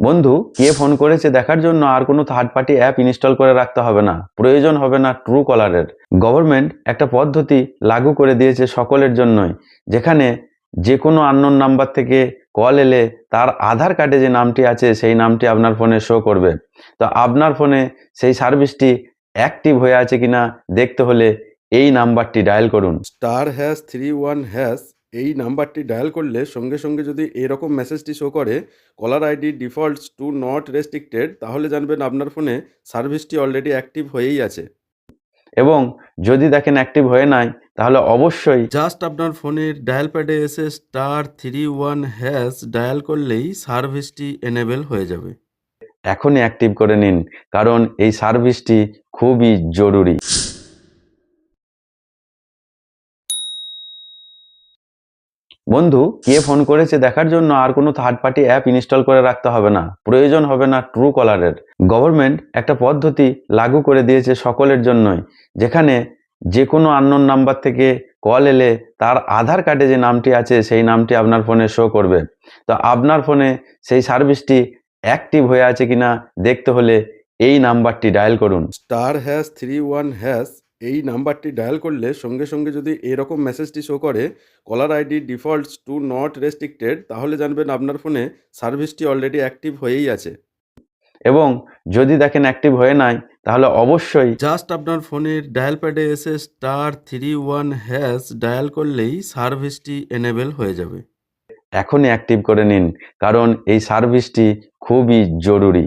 বন্ধু, কে ফোন করেছে দেখার জন্য আর কোনো থার্ড পার্টি অ্যাপ ইনস্টল করে রাখতে হবে না, প্রয়োজন হবে না ট্রু কলারের। গভর্নমেন্ট একটা পদ্ধতি লাগু করে দিয়েছে সকলের জন্যই, যেখানে যে কোনো আননোন নাম্বার থেকে কল এলে তার আধার কার্ডে যে নামটি আছে সেই নামটি আপনার ফোনে শো করবে। তো আপনার ফোনে সেই সার্ভিসটি অ্যাক্টিভ হয়ে আছে কিনা দেখতে হলে এই নাম্বারটি ডায়াল করুন। *3 1# এই নাম্বারটি ডায়াল করলে সঙ্গে সঙ্গে যদি এরকম মেসেজটি শো করে, caller ID defaults to not restricted, তাহলে জানবেন আপনার ফোনে সার্ভিসটি অলরেডি অ্যাক্টিভ হয়েই আছে। এবং যদি দেখেন অ্যাক্টিভ হয়ে নাই, তাহলে অবশ্যই জাস্ট আপনার ফোনের ডায়াল প্যাডে এসে *3 1# ডায়াল করলেই সার্ভিসটি এনেবেল হয়ে যাবে। এখনই অ্যাক্টিভ করে নিন, কারণ এই সার্ভিসটি খুবই জরুরি। বন্ধু, কে ফোন করেছে দেখার জন্য আর কোনো থার্ড পার্টি অ্যাপ ইনস্টল করে রাখতে হবে না, প্রয়োজন হবে না ট্রু কলারের। গভর্নমেন্ট একটা পদ্ধতি লাগু করে দিয়েছে সকলের জন্যই, যেখানে যে কোনো আননোন নাম্বার থেকে কল এলে তার আধার কার্ডে যে নামটি আছে সেই নামটি আপনার ফোনে শো করবে। তো আপনার ফোনে সেই সার্ভিসটি অ্যাক্টিভ হয়ে আছে কিনা দেখতে হলে এই নাম্বারটি ডায়াল করুন। *3 1# এই নাম্বারটি ডায়াল করলে সঙ্গে সঙ্গে যদি এরকম মেসেজটি শো করে, caller ID defaults to not restricted, তাহলে জানবেন আপনার ফোনে সার্ভিসটি অলরেডি অ্যাক্টিভ হয়েই আছে। এবং যদি দেখেন অ্যাক্টিভ হয়ে নাই, তাহলে অবশ্যই জাস্ট আপনার ফোনের ডায়াল প্যাডে এসে *3 1# ডায়াল করলেই সার্ভিসটি এনেবেল হয়ে যাবে। এখনই অ্যাক্টিভ করে নিন, কারণ এই সার্ভিসটি খুবই জরুরি।